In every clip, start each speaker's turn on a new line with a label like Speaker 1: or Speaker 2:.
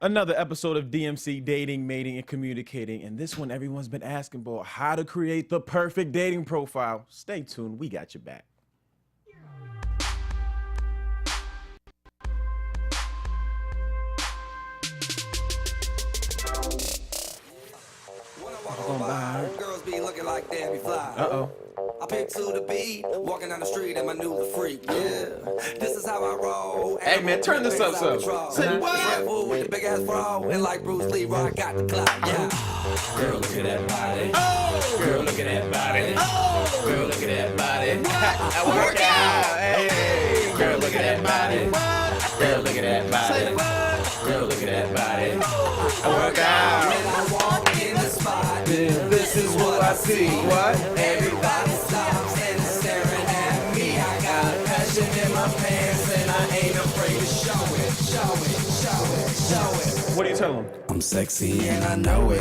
Speaker 1: Another episode of DMC Dating, Mating, and Communicating. And this one, everyone's been asking about how to create the perfect dating profile. Stay tuned. We got your back.
Speaker 2: Girls be looking like they be fly.
Speaker 1: Uh-oh.
Speaker 2: I pick to the beat, walking down the street and my new freak. Yeah, this is how I roll.
Speaker 1: Hey, man, turn this up some.
Speaker 2: Say what? With the big ass bra and like Bruce Lee, I got the clout. Yeah. Girl, look at that body. Oh. Girl, look at that body. Oh. Girl, look at that body.
Speaker 1: I work out. Hey.
Speaker 2: Girl, look at that body. Girl, look at that body. Girl, look at that body.
Speaker 1: I work out.
Speaker 2: When I walk in the spot, this is what I see.
Speaker 1: What?
Speaker 2: Everybody stops and is staring at me. I got passion in my pants and I ain't afraid to show it, show it, show it, show it.
Speaker 1: What do you tell them?
Speaker 2: I'm sexy and I know it.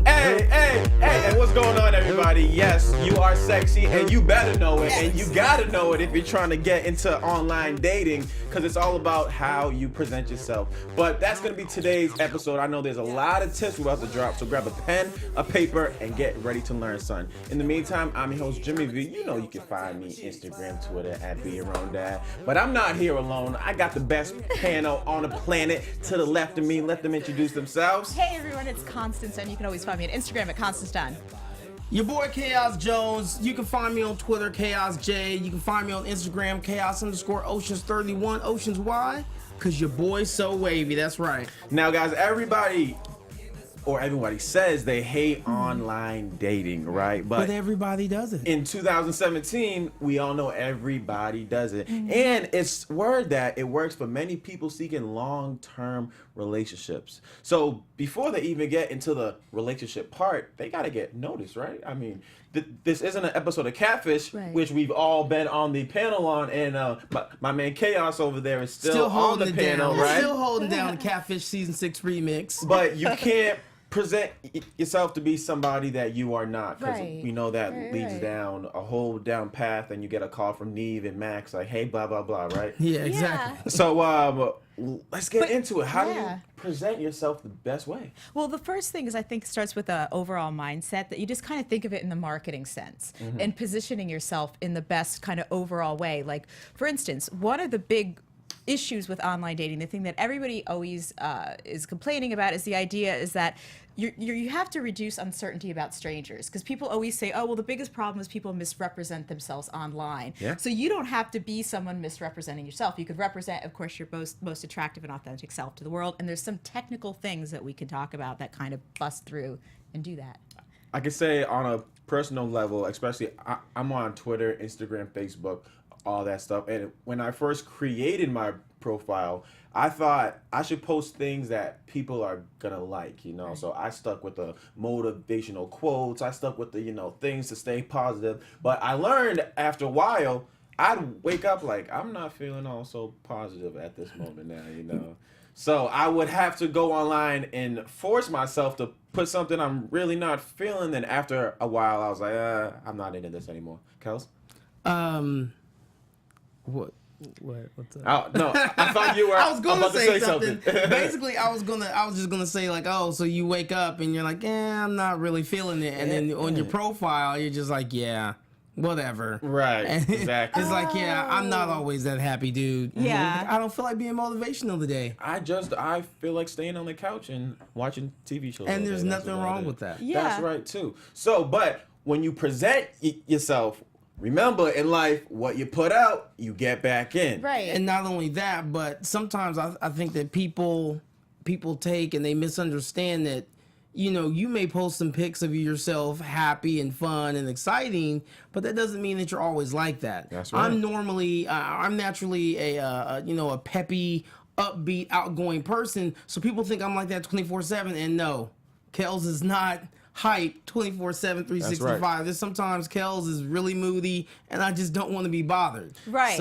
Speaker 1: Hey, and what's going on, everybody? Yes, you are sexy, and you better know it, and you gotta know it if you're trying to get into online dating, because it's all about how you present yourself. But that's gonna be today's episode. I know there's a lot of tips we're about to drop, so grab a pen, a paper, and get ready to learn, son. In the meantime, I'm your host, Jimmy V. You know you can find me Instagram, Twitter, at Be Your Own Dad. But I'm not here alone. I got the best panel on the planet to the left of me. Let them introduce themselves.
Speaker 3: Hey everyone, it's Constance, and you can always find me on Instagram at Constance Dunn.
Speaker 4: Your boy Chaos Jones. You can find me on Twitter, Chaos J. You can find me on Instagram, Chaos_Oceans31. Oceans, why? Because your boy's so wavy. That's right.
Speaker 1: Now, guys, everybody says they hate online dating, right?
Speaker 4: But everybody does it.
Speaker 1: In 2017, we all know everybody does it. And it's word that it works for many people seeking long-term relationships. So before they even get into the relationship part, they got to get noticed, right? I mean, this isn't an episode of Catfish,
Speaker 3: right,
Speaker 1: which we've all been on the panel on, and my man Chaos over there is still on the panel,
Speaker 4: down.
Speaker 1: right?
Speaker 4: Still holding down the Catfish Season 6 remix.
Speaker 1: But you can't present yourself to be somebody that you are not, because
Speaker 3: Right.
Speaker 1: we know that
Speaker 3: Right,
Speaker 1: leads
Speaker 3: right.
Speaker 1: down a whole down path, and you get a call from Neve and Max like, hey, blah blah blah, right?
Speaker 4: Yeah, exactly.
Speaker 1: So let's get
Speaker 3: But-
Speaker 1: into it. How do you
Speaker 3: yeah.
Speaker 1: present yourself the best way?
Speaker 3: Well, the first thing is I think starts with the overall mindset that you just kind of think of it in the marketing sense and positioning yourself in the best kind of overall way. Like, for instance, one of the big issues with online dating, the thing that everybody always is complaining about is the idea is that you have to reduce uncertainty about strangers, because people always say, oh, well, the biggest problem is people misrepresent themselves online.
Speaker 1: Yeah.
Speaker 3: So you don't have to be someone misrepresenting yourself. You could represent, of course, your most attractive and authentic self to the world. And there's some technical things that we can talk about that kind of bust through and do that.
Speaker 1: I can say on a personal level, especially I'm on Twitter, Instagram, Facebook, all that stuff. And when I first created my profile, I thought I should post things that people are gonna like, you know. So I stuck with the motivational quotes. I stuck with the, things to stay positive. But I learned after a while, I'd wake up like, I'm not feeling all so positive at this moment now. So I would have to go online and force myself to put something I'm really not feeling. And after a while, I was like, I'm not into this anymore. Kels?
Speaker 4: What's up?
Speaker 1: No, I thought you were
Speaker 4: I was gonna
Speaker 1: about to
Speaker 4: say something.
Speaker 1: something.
Speaker 4: Basically, I was just gonna say like, oh, so you wake up and you're like, I'm not really feeling it, and then on your profile, you're just like, yeah, whatever.
Speaker 1: Right,
Speaker 4: And
Speaker 1: exactly.
Speaker 4: It's like, yeah, I'm not always that happy, dude.
Speaker 3: Yeah.
Speaker 4: I don't feel like being motivational today.
Speaker 1: I feel like staying on the couch and watching TV shows. all
Speaker 4: And
Speaker 1: day.
Speaker 4: there's
Speaker 1: That's
Speaker 4: nothing
Speaker 1: what I
Speaker 4: wrong
Speaker 1: do.
Speaker 4: with that.
Speaker 3: Yeah.
Speaker 1: That's right too. So, but when you present yourself, remember in life, what you put out, you get back in.
Speaker 3: Right.
Speaker 4: And not only that, but sometimes I think that people take and they misunderstand that, you may post some pics of yourself happy and fun and exciting, but that doesn't mean that you're always like that.
Speaker 1: That's right.
Speaker 4: I'm naturally a peppy, upbeat, outgoing person, so people think I'm like that 24/7, and no, Kels is not hype 24/7, 365. There's sometimes Kels is really moody, and I just don't want to be bothered.
Speaker 3: Right.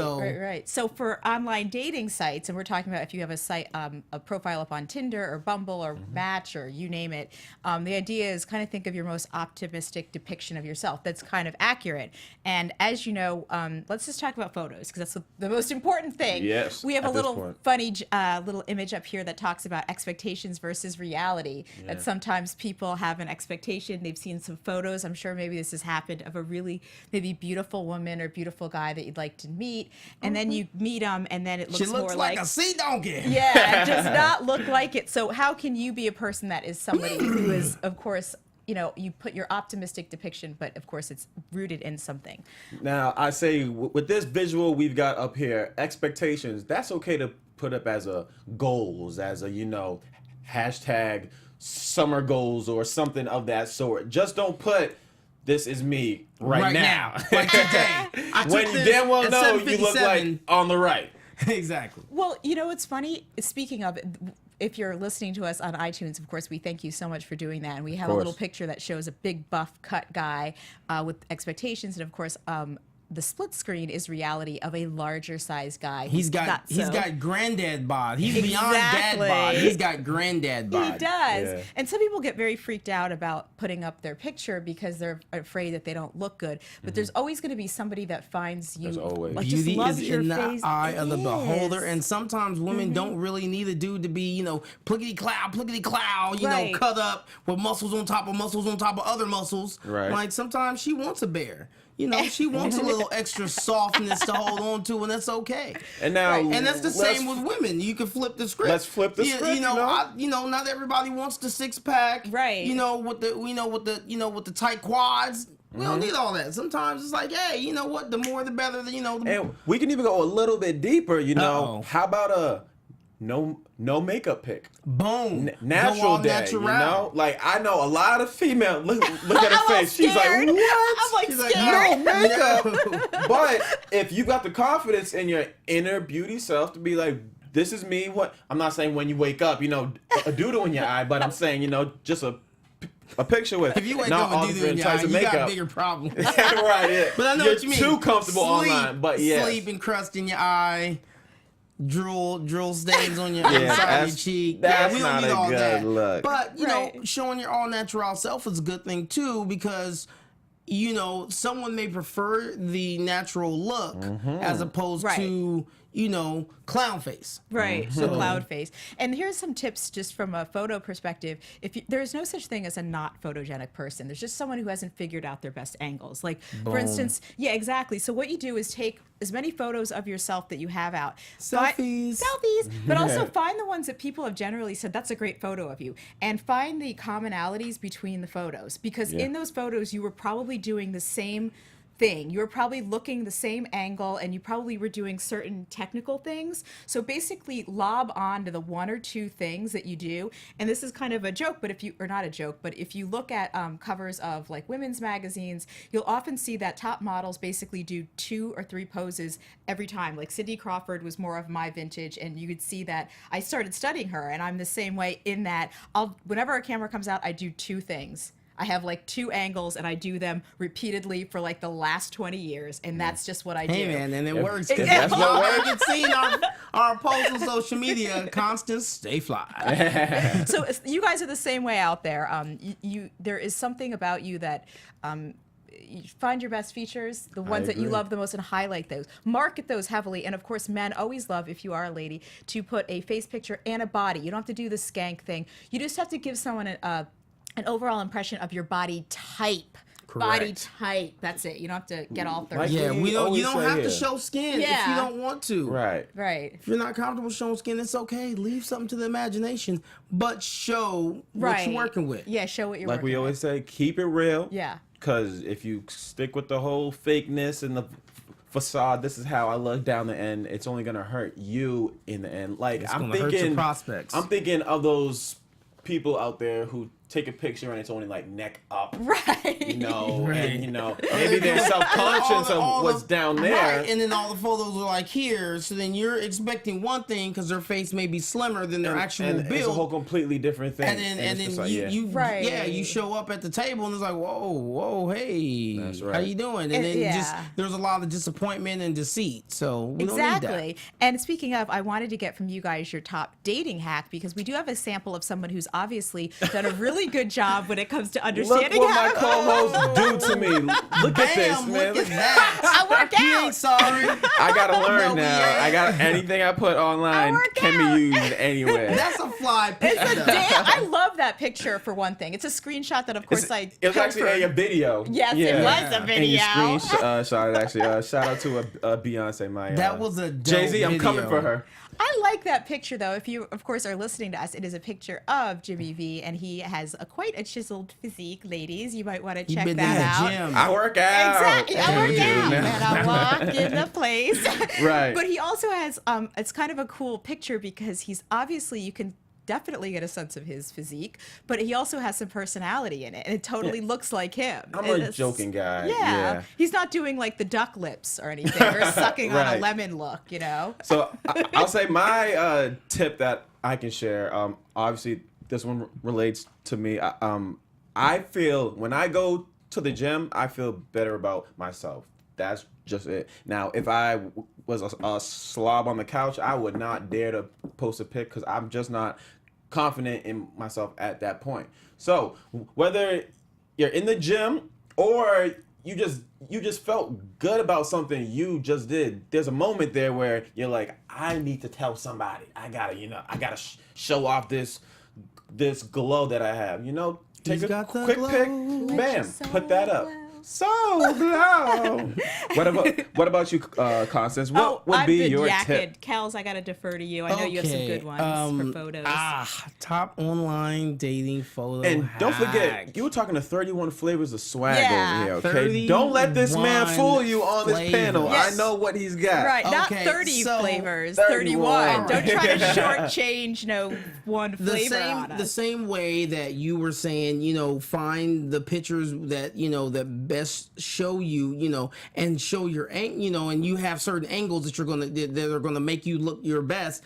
Speaker 3: So for online dating sites, and we're talking about if you have a site, a profile up on Tinder or Bumble or Match or you name it, the idea is kind of think of your most optimistic depiction of yourself that's kind of accurate. And as you know, let's just talk about photos because that's the most important thing.
Speaker 1: Yes,
Speaker 3: We have a
Speaker 1: at this
Speaker 3: little
Speaker 1: point.
Speaker 3: funny little image up here that talks about expectations versus reality. That sometimes people have an expectation. They've seen some photos. I'm sure maybe this has happened of a really maybe beautiful woman or beautiful guy that you'd like to meet, and then you meet them, and then it looks
Speaker 4: She looks
Speaker 3: more
Speaker 4: like a sea donkey.
Speaker 3: yeah, it does not look like it. So how can you be a person that is somebody who is, of course, you put your optimistic depiction, but of course it's rooted in something.
Speaker 1: Now, I say with this visual we've got up here, expectations, that's okay to put up as a goals, as a, hashtag summer goals or something of that sort. Just don't put this is me right now.
Speaker 4: Like today.
Speaker 1: When you damn well know you look like on the right.
Speaker 4: Exactly.
Speaker 3: Well, it's funny. Speaking of, if you're listening to us on iTunes, of course, we thank you so much for doing that. And we have a little picture that shows a big buff cut guy with expectations. And of course, the split screen is reality of a larger size guy.
Speaker 4: He's got granddad bod. He's beyond dad bod. He's got granddad bod.
Speaker 3: He does.
Speaker 1: Yeah.
Speaker 3: And some people get very freaked out about putting up their picture because they're afraid that they don't look good. But there's always going to be somebody that finds you.
Speaker 1: There's always.
Speaker 3: Like, just
Speaker 4: Beauty
Speaker 3: loves
Speaker 4: is
Speaker 3: your
Speaker 4: in
Speaker 3: face.
Speaker 4: the eye of the
Speaker 3: It
Speaker 4: beholder,
Speaker 3: is.
Speaker 4: and sometimes women don't really need a dude to be, plickety clow,
Speaker 3: Right.
Speaker 4: cut up with muscles on top of other muscles.
Speaker 1: Right.
Speaker 4: Like sometimes she wants a bear. She wants a little extra softness to hold on to, and that's okay.
Speaker 1: And now,
Speaker 4: And that's the same with women. You can flip the script.
Speaker 1: Let's flip the script.
Speaker 4: Not everybody wants the 6-pack.
Speaker 3: Right.
Speaker 4: With the tight quads. We don't need all that. Sometimes it's like, hey, you know what? The more, the better.
Speaker 1: And we can even go a little bit deeper.
Speaker 4: Uh-oh.
Speaker 1: How about a no makeup pic?
Speaker 4: Boom.
Speaker 1: Natural
Speaker 4: Go all
Speaker 1: day.
Speaker 4: natural.
Speaker 1: Like I know a lot of female look at her
Speaker 3: I'm
Speaker 1: face. She's like,
Speaker 3: scared.
Speaker 1: what?
Speaker 3: I'm like
Speaker 4: She's like,
Speaker 3: scared.
Speaker 1: No makeup. But if you got the confidence in your inner beauty self to be like, this is me. What I'm not saying when you wake up, a doodle in your eye, but I'm saying, just a picture with
Speaker 4: If you wake
Speaker 1: not
Speaker 4: up
Speaker 1: all
Speaker 4: with doo-doo in
Speaker 1: different
Speaker 4: your eye,
Speaker 1: types
Speaker 4: you
Speaker 1: of
Speaker 4: got
Speaker 1: makeup.
Speaker 4: bigger problems.
Speaker 1: Right, yeah.
Speaker 4: But I know
Speaker 1: You're
Speaker 4: what you mean.
Speaker 1: too comfortable
Speaker 4: Sleep,
Speaker 1: online, but yeah.
Speaker 4: Sleep and crust in your eye. Drool stains on your
Speaker 1: Yeah,
Speaker 4: inside of your
Speaker 1: that's-
Speaker 4: cheek.
Speaker 1: that's
Speaker 4: we don't
Speaker 1: not
Speaker 4: need
Speaker 1: a
Speaker 4: all
Speaker 1: good
Speaker 4: that.
Speaker 1: look.
Speaker 4: But
Speaker 3: Right.
Speaker 4: showing your all natural self is a good thing too, because someone may prefer the natural look as opposed
Speaker 3: Right.
Speaker 4: to clown face.
Speaker 3: Right, so cloud face. And here's some tips just from a photo perspective. There's no such thing as a not photogenic person. There's just someone who hasn't figured out their best angles. Like, for instance, yeah, exactly. So what you do is take as many photos of yourself that you have out.
Speaker 4: Selfies.
Speaker 3: But also find the ones that people have generally said, that's a great photo of you. And find the commonalities between the photos. Because in those photos, you were probably doing the same thing. You were probably looking the same angle, and you probably were doing certain technical things. So basically lob on to the one or two things that you do. And this is kind of a joke, but not a joke, but if you look at covers of like women's magazines, you'll often see that top models basically do 2 or 3 poses every time. Like Cindy Crawford was more of my vintage, and you could see that I started studying her, and I'm the same way in that whenever a camera comes out, I do 2 things. I have like 2 angles, and I do them repeatedly for like the last 20 years, and that's just what I do.
Speaker 4: Hey man, and it works.
Speaker 1: If that's what works.
Speaker 4: You can see our posts on social media. Constant stay fly.
Speaker 3: So you guys are the same way out there. There is something about you that you find your best features, the ones that you
Speaker 1: agree.
Speaker 3: love the most, and highlight those. Market those heavily. And of course, men always love, if you are a lady, to put a face picture and a body. You don't have to do the skank thing. You just have to give someone an overall impression of your body type. Body type. That's it. You don't have to get all thirsty.
Speaker 4: Yeah,
Speaker 1: We
Speaker 4: you don't
Speaker 1: always say
Speaker 4: have to
Speaker 1: here.
Speaker 4: show skin if
Speaker 3: Yeah.
Speaker 4: you don't want to.
Speaker 1: Right.
Speaker 3: Right.
Speaker 4: If you're not comfortable showing skin, it's okay. Leave something to the imagination, but show what you're working with.
Speaker 3: Yeah, show what you're
Speaker 1: Like
Speaker 3: working
Speaker 1: we
Speaker 3: with.
Speaker 1: always say, keep it real.
Speaker 3: Yeah.
Speaker 1: Because if you stick with the whole fakeness and the facade, this is how I look down the end, it's only gonna hurt you in the end. Like
Speaker 4: It's
Speaker 1: I'm
Speaker 4: gonna hurt your
Speaker 1: thinking,
Speaker 4: prospects.
Speaker 1: I'm thinking of those people out there who take a picture and it's only like neck up,
Speaker 3: Right.
Speaker 1: you know,
Speaker 4: Right.
Speaker 1: and you know maybe they're self-conscious of what's down there.
Speaker 4: Right, and then all the photos are like here, so then you're expecting one thing because their face may be slimmer than their actual
Speaker 1: and
Speaker 4: build.
Speaker 1: it's a whole completely different thing.
Speaker 4: And then
Speaker 1: it's just like,
Speaker 4: you
Speaker 3: Right.
Speaker 4: yeah, you show up at the table and it's like, whoa, hey,
Speaker 1: That's
Speaker 4: how
Speaker 1: right.
Speaker 4: you doing? And then just
Speaker 3: Yeah.
Speaker 4: there's a lot of disappointment and deceit. So we don't need
Speaker 3: Exactly.
Speaker 4: that.
Speaker 3: And speaking of, I wanted to get from you guys your top dating hack because we do have a sample of someone who's obviously done a really good job when it comes to
Speaker 1: look
Speaker 3: understanding
Speaker 1: what
Speaker 3: how
Speaker 1: my co-hosts do to me. Look at this,
Speaker 4: Bam,
Speaker 1: man.
Speaker 4: look at that.
Speaker 3: I work
Speaker 4: He
Speaker 3: out.
Speaker 4: ain't sorry.
Speaker 1: I gotta learn
Speaker 4: No, we
Speaker 1: now.
Speaker 4: ain't.
Speaker 1: I got anything I put online
Speaker 3: work
Speaker 1: can
Speaker 3: out.
Speaker 1: be used anywhere.
Speaker 4: That's a fly pic.
Speaker 3: It's a
Speaker 4: though.
Speaker 3: damn. I love that picture for one thing. It's a screenshot that, of course, I.
Speaker 1: It was actually a video.
Speaker 3: Yes, it
Speaker 1: Yeah.
Speaker 3: was a
Speaker 1: And
Speaker 3: video.
Speaker 1: you screenshot it actually. Shout out to Beyonce. My
Speaker 4: That was a dope
Speaker 1: Jay-Z. I'm coming
Speaker 4: video.
Speaker 1: for her.
Speaker 3: I like that picture, though. If you, of course, are listening to us, it is a picture of Jimmy V, and he has quite a chiseled physique, ladies. You might want to
Speaker 4: He
Speaker 3: check
Speaker 4: been
Speaker 3: that
Speaker 4: in
Speaker 3: out.
Speaker 4: the gym.
Speaker 1: I work out.
Speaker 3: Exactly. I work
Speaker 1: Yeah.
Speaker 3: out and I walk in the place.
Speaker 1: Right.
Speaker 3: But he also has, it's kind of a cool picture because he's obviously, you can definitely get a sense of his physique, but he also has some personality in it. And it totally looks like him.
Speaker 1: I'm
Speaker 3: And
Speaker 1: a
Speaker 3: it's-
Speaker 1: joking guy.
Speaker 3: Yeah.
Speaker 1: Yeah.
Speaker 3: He's not doing like the duck lips or anything or sucking on a
Speaker 1: Right.
Speaker 3: lemon look, you know?
Speaker 1: So I'll say my tip that I can share. Obviously, this one relates to me. I feel when I go to the gym, I feel better about myself. That's just it. Now, if I was a slob on the couch, I would not dare to post a pic because I'm just not confident in myself at that point. So whether you're in the gym or you just felt good about something you just did, there's a moment there where you're like, I need to tell somebody. I gotta show off this glow that I have. Take
Speaker 4: He's
Speaker 1: a
Speaker 4: got the
Speaker 1: quick
Speaker 4: glow.
Speaker 1: pic,
Speaker 3: Let
Speaker 1: bam,
Speaker 3: your soul
Speaker 1: put that up.
Speaker 3: glow.
Speaker 1: So glow. What about you, Constance? What would
Speaker 3: I've
Speaker 1: be
Speaker 3: been
Speaker 1: your
Speaker 3: yakking.
Speaker 1: tip?
Speaker 3: Kels, I got to defer to you. I know you have some good ones for photos.
Speaker 4: Top online dating photo.
Speaker 1: And don't forget,
Speaker 4: hack.
Speaker 1: you were talking to 31 flavors of swag
Speaker 3: Yeah.
Speaker 1: over here, okay? Don't let this man
Speaker 4: 31
Speaker 1: fool you on this panel.
Speaker 3: Yes.
Speaker 1: I know what he's got.
Speaker 3: Right, not
Speaker 4: Okay,
Speaker 3: 30
Speaker 4: so-
Speaker 3: flavors,
Speaker 1: 31.
Speaker 3: 31. Don't try to shortchange, one
Speaker 4: the
Speaker 3: flavor
Speaker 4: same
Speaker 3: on us.
Speaker 4: the same way that you were saying, find the pictures that that best show you, and show your and you have certain angles that that are gonna make you look your best.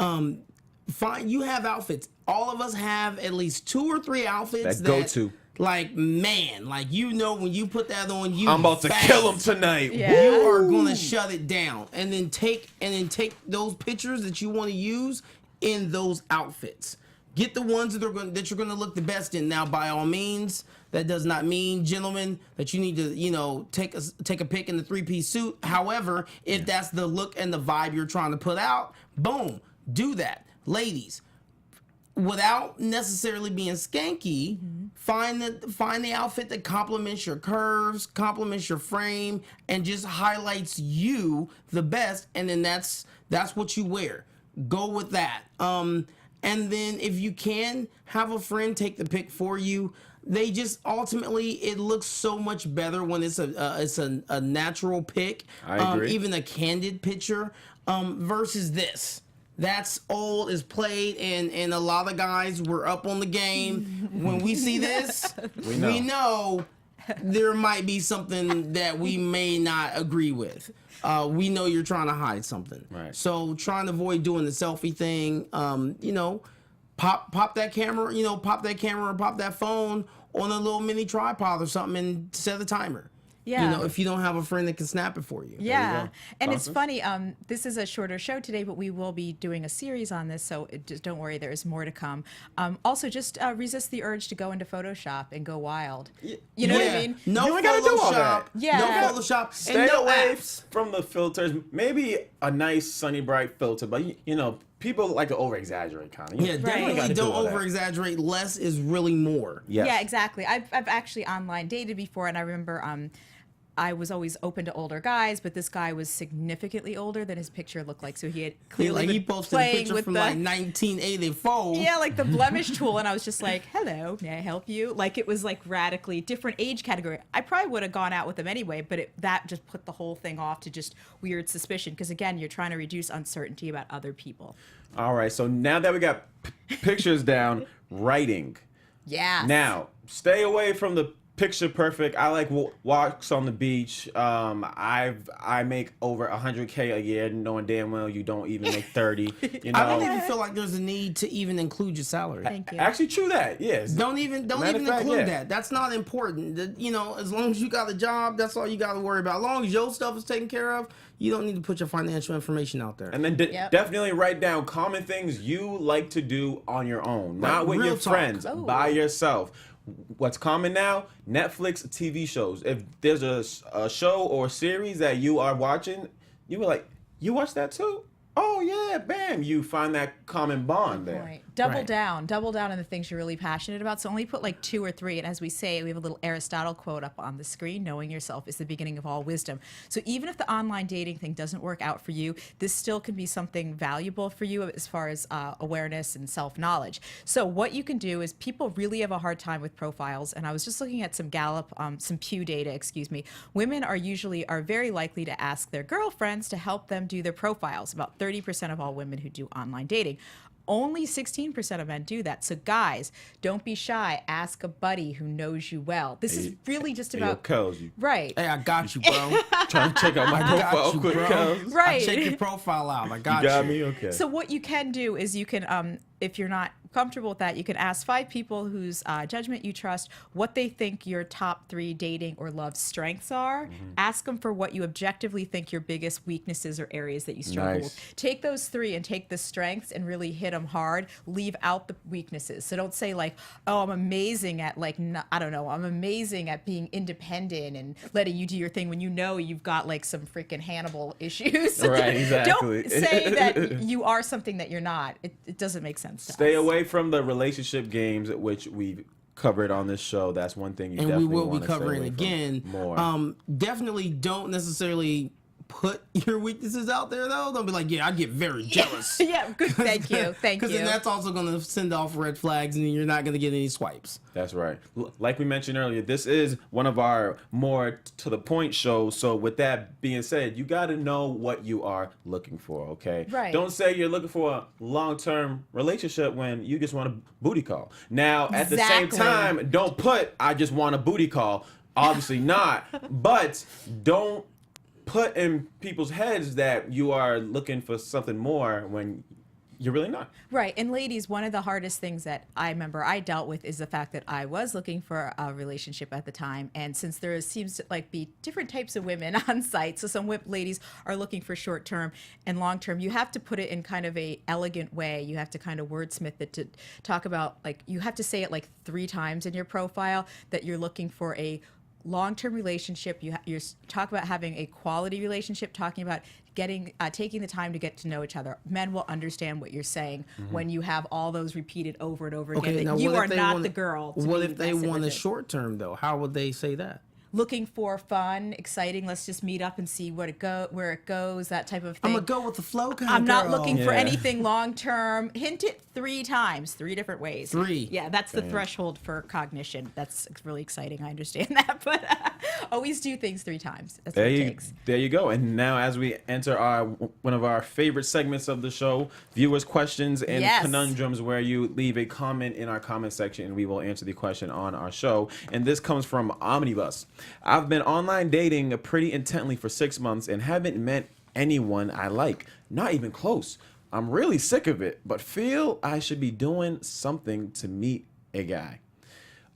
Speaker 4: You have outfits. All of us have at least 2 or 3 outfits
Speaker 1: That go-to.
Speaker 4: Like, man, like when you put that on, you
Speaker 1: I'm about to
Speaker 4: bang.
Speaker 1: kill him tonight.
Speaker 3: Yeah.
Speaker 4: You are gonna shut it down, and then take those pictures that you want to use in those outfits. Get the ones that you're gonna look the best in. Now, by all means, that does not mean, gentlemen, that you need to take a pic in the 3-piece suit. However, if that's the look and the vibe you're trying to put out, boom, do that, ladies. Without necessarily being skanky, find the outfit that complements your curves, complements your frame, and just highlights you the best. And then that's what you wear. Go with that. And then if you can, have a friend take the pic for you. They just ultimately, it looks so much better when it's a natural pic.
Speaker 1: I agree.
Speaker 4: Even a candid picture versus this. That's old, is played, and a lot of guys were up on the game. When we see this, we know there might be something that we may not agree with. We know you're trying to hide something.
Speaker 1: Right.
Speaker 4: So trying to avoid doing the selfie thing, pop that camera, pop that phone on a little mini tripod or something and set a timer.
Speaker 3: Yeah.
Speaker 4: If you don't have a friend that can snap it for you.
Speaker 3: Yeah,
Speaker 1: go.
Speaker 3: and it's
Speaker 1: Constance?
Speaker 3: funny. This is a shorter show today, but we will be doing a series on this, so just don't worry. There is more to come. Also, just resist the urge to go into Photoshop and go wild. You know what I mean?
Speaker 4: No
Speaker 1: You ain't gotta do all
Speaker 4: Photoshop.
Speaker 1: that.
Speaker 3: Yeah.
Speaker 4: No Photoshop.
Speaker 1: Stay
Speaker 4: and no
Speaker 1: away
Speaker 4: apps.
Speaker 1: from the filters. Maybe a nice sunny bright filter, but people like to over exaggerate, kind of.
Speaker 4: Yeah, definitely don't over
Speaker 1: exaggerate.
Speaker 4: exaggerate. Less is really more.
Speaker 1: Yes.
Speaker 3: Yeah, exactly. I've actually online dated before, and I remember I was always open to older guys, but this guy was significantly older than his picture looked like. So he had clearly
Speaker 4: He
Speaker 3: been
Speaker 4: posted a
Speaker 3: playing
Speaker 4: picture
Speaker 3: with
Speaker 4: from
Speaker 3: the
Speaker 4: 1984.
Speaker 3: yeah, like the blemish tool, and I was just like, "Hello, may I help you?" Like it was like radically different age category. I probably would have gone out with him anyway, but that just put the whole thing off to just weird suspicion. Because again, you're trying to reduce uncertainty about other people.
Speaker 1: All right. So now that we got pictures down, writing.
Speaker 3: Yes.
Speaker 1: Now, stay away from the picture perfect. I like walks on the beach. I make over 100K a year, knowing damn well you don't even make 30. You know,
Speaker 4: I don't even feel like there's a need to even include your salary.
Speaker 3: Thank you.
Speaker 1: actually, true that. Yes.
Speaker 4: Don't even
Speaker 1: Matter of fact,
Speaker 4: include
Speaker 1: yeah.
Speaker 4: that. That's not important. As long as you got a job, that's all you got to worry about. As long as your stuff is taken care of, you don't need to put your financial information out there.
Speaker 1: And then
Speaker 3: Yep.
Speaker 1: definitely write down common things you like to do on your own, not with
Speaker 4: real
Speaker 1: your
Speaker 4: talk.
Speaker 1: friends,
Speaker 3: Oh.
Speaker 1: by yourself. What's common now? Netflix TV shows. If there's a show or series that you are watching, you were like, you watch that too? Oh yeah, bam! You find that common bond there.
Speaker 3: Right. Double
Speaker 4: Right.
Speaker 3: down on the things you're really passionate about. So only put like 2 or 3. And as we say, we have a little Aristotle quote up on the screen: knowing yourself is the beginning of all wisdom. So even if the online dating thing doesn't work out for you, this still can be something valuable for you as far as awareness and self-knowledge. So what you can do is, people really have a hard time with profiles. And I was just looking at some Gallup, some Pew data, Women are very likely to ask their girlfriends to help them do their profiles. About 30% of all women who do online dating. Only 16% of men do that. So guys, don't be shy. Ask a buddy who knows you well. This is really just
Speaker 1: Hey,
Speaker 3: about
Speaker 1: yo, cuz, you
Speaker 3: right.
Speaker 4: Hey, I got you, bro.
Speaker 1: trying to check out my
Speaker 4: I got
Speaker 1: profile
Speaker 4: you,
Speaker 1: quick,
Speaker 4: bro.
Speaker 1: cuz.
Speaker 3: Right.
Speaker 4: I check your profile out. I got
Speaker 1: You got
Speaker 4: you.
Speaker 1: me? Okay.
Speaker 3: So what you can do is you can, if you're not comfortable with that, you can ask 5 people whose judgment you trust what they think your top 3 dating or love strengths are. Ask them for what you objectively think your biggest weaknesses or areas that you struggle
Speaker 1: Nice.
Speaker 3: with. Take those 3 and take the strengths and really hit them hard. Leave out the weaknesses. So don't say like, oh, I'm amazing at I'm amazing at being independent and letting you do your thing, when you know you've got like some freaking Hannibal issues.
Speaker 1: Right, exactly.
Speaker 3: Don't say that you are something that you're not. It doesn't make sense to
Speaker 1: Stay
Speaker 3: us.
Speaker 1: away from the relationship games, which we've covered on this show. That's one thing you
Speaker 4: And we
Speaker 1: definitely
Speaker 4: will be
Speaker 1: wanna stay
Speaker 4: covering
Speaker 1: away from
Speaker 4: again.
Speaker 1: more.
Speaker 4: Definitely don't necessarily put your weaknesses out there, though. Don't be like, yeah, I get very jealous.
Speaker 3: Yeah, good. Thank you.
Speaker 4: Because then that's also going to send off red flags, and then you're not going to get any swipes.
Speaker 1: That's right. Like we mentioned earlier, this is one of our more to the point shows. So with that being said, you got to know what you are looking for, okay?
Speaker 3: Right.
Speaker 1: Don't say you're looking for a long-term relationship when you just want a booty call. Now, at the same
Speaker 3: Exactly.
Speaker 1: time, don't put, I just want a booty call. Obviously not. But don't put in people's heads that you are looking for something more when you're really not.
Speaker 3: Right. And ladies, one of the hardest things that I remember I dealt with is the fact that I was looking for a relationship at the time. And since there seems to be different types of women on site, so some ladies are looking for short term and long term, you have to put it in kind of a elegant way. You have to kind of wordsmith it to talk about, you have to say it 3 times in your profile that you're looking for a long-term relationship. You talk about having a quality relationship, talking about taking the time to get to know each other. Men will understand what you're saying when you have all those repeated over and over again, that you are not the girl.
Speaker 4: What if they want a short term, though? How would they say that?
Speaker 3: Looking for fun, exciting, let's just meet up and see where it goes, that type of thing.
Speaker 4: I'm going to go with the flow kind
Speaker 3: I'm
Speaker 4: of
Speaker 3: not
Speaker 4: girl.
Speaker 3: looking for
Speaker 1: Yeah.
Speaker 3: anything long term. Hint it 3 times, 3 different ways.
Speaker 4: 3.
Speaker 3: Yeah, that's the threshold for cognition. That's really exciting. I understand that, but always do things 3 times. That's what it takes.
Speaker 1: There you go. And now, as we enter one of our favorite segments of the show, viewers' questions and
Speaker 3: Yes.
Speaker 1: conundrums, where you leave a comment in our comment section and we will answer the question on our show. And this comes from Omnibus. I've been online dating pretty intently for 6 months and haven't met anyone I like, not even close. I'm really sick of it, but feel I should be doing something to meet a guy.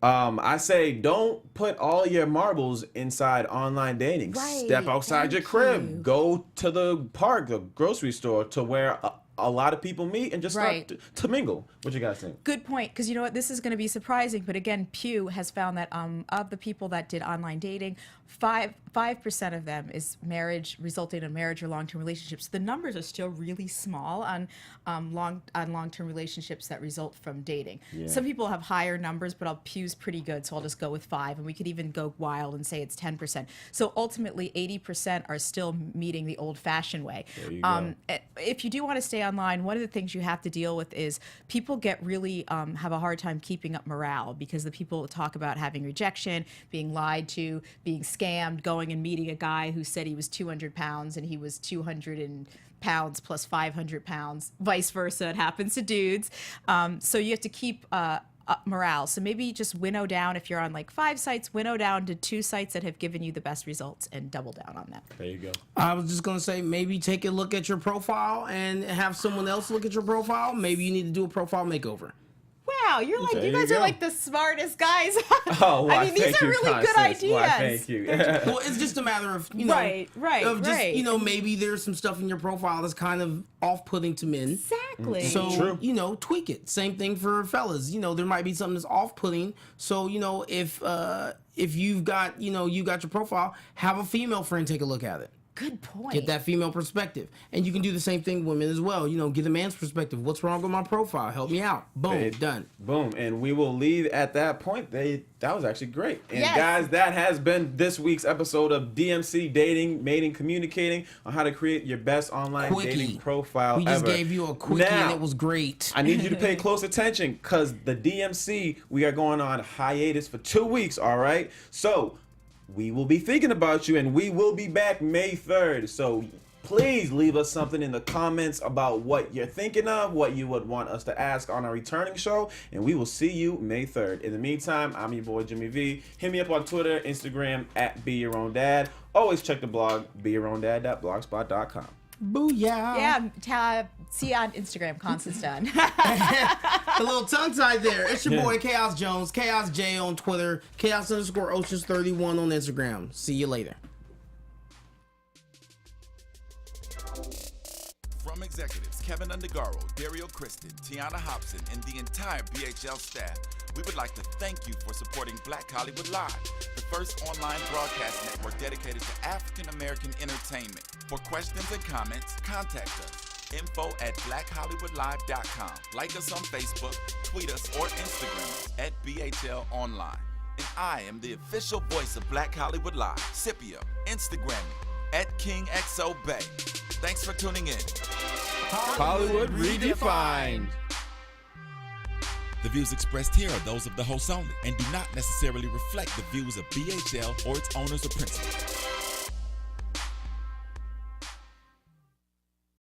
Speaker 1: I say don't put all your marbles inside online dating.
Speaker 3: Right,
Speaker 1: Step outside your
Speaker 3: thank
Speaker 1: crib.
Speaker 3: you.
Speaker 1: Go to the park, the grocery store, to where a lot of people meet and just
Speaker 3: Right.
Speaker 1: start to mingle. What you guys think?
Speaker 3: Good point, because you know what, this is going to be surprising, but again, Pew has found that of the people that did online dating, 5% of them is marriage, resulting in marriage or long-term relationships. The numbers are still really small on long-term relationships that result from dating.
Speaker 1: Yeah.
Speaker 3: Some people have higher numbers, but Pew's pretty good, so I'll just go with 5, and we could even go wild and say it's 10%. So ultimately, 80% are still meeting the old-fashioned way.
Speaker 1: There you go.
Speaker 3: If you do want to stay online, one of the things you have to deal with is people get really have a hard time keeping up morale, because the people talk about having rejection, being lied to, being scammed, going and meeting a guy who said he was 200 pounds and he was 200 pounds plus 500 pounds, vice versa. It happens to dudes. So you have to keep up morale. So maybe just winnow down, if you're on like 5 sites, winnow down to 2 sites that have given you the best results and double down on that.
Speaker 1: There you go.
Speaker 4: I was just going to say, maybe take a look at your profile and have someone else look at your profile. Maybe you need to do a profile makeover.
Speaker 3: Wow, you're like,
Speaker 1: There
Speaker 3: you
Speaker 1: you
Speaker 3: guys are
Speaker 1: go.
Speaker 3: like the smartest guys.
Speaker 1: Oh, well,
Speaker 3: I mean, these
Speaker 1: thank
Speaker 3: are
Speaker 1: you,
Speaker 3: really good
Speaker 1: Constance.
Speaker 3: ideas.
Speaker 1: Why, thank you.
Speaker 4: Well, it's just a matter of,
Speaker 3: Right,
Speaker 4: of just,
Speaker 3: right.
Speaker 4: maybe there's some stuff in your profile that's kind of off-putting to men.
Speaker 3: Exactly.
Speaker 4: So,
Speaker 1: True.
Speaker 4: tweak it. Same thing for fellas. There might be something that's off-putting. So, if you've got, you got your profile, have a female friend take a look at it.
Speaker 3: Good point.
Speaker 4: Get that female perspective. And you can do the same thing with women as well. Get a man's perspective. What's wrong with my profile? Help me out. Boom, done.
Speaker 1: Boom. And we will leave at that point. That was actually great. And
Speaker 3: Yes.
Speaker 1: guys, that has been this week's episode of DMC Dating, Mating, Communicating on how to create your best online dating profile
Speaker 4: We just
Speaker 1: ever.
Speaker 4: gave you a quickie
Speaker 1: Now,
Speaker 4: and it was great.
Speaker 1: I need you to pay close attention because the DMC, we are going on hiatus for 2 weeks, all right? So we will be thinking about you and we will be back May 3rd. So please leave us something in the comments about what you're thinking of, what you would want us to ask on our returning show, and we will see you May 3rd. In the meantime, I'm your boy Jimmy V. Hit me up on Twitter, Instagram at Be Your Own Dad. Always check the blog, BeYourOwnDad.blogspot.com.
Speaker 4: Booyah.
Speaker 3: Yeah, see you on Instagram, Constance Dunn.
Speaker 4: A little tongue tied there. It's your boy Chaos Jones, Chaos J on Twitter, Chaos_Oceans31 on Instagram. See you later.
Speaker 5: From executives Keven Undergaro, Dario Kristen, Tiana Hobson, and the entire BHL staff, we would like to thank you for supporting Black Hollywood Live, the first online broadcast network dedicated to African American entertainment. For questions and comments, contact us. info@blackhollywoodlive.com. Like us on Facebook, tweet us, or Instagram us at BHL Online. And I am the official voice of Black Hollywood Live, Scipio. Instagram me at KingXOBay. Thanks for tuning in.
Speaker 1: Hollywood Redefined.
Speaker 5: The views expressed here are those of the host only and do not necessarily reflect the views of BHL or its owners or principals.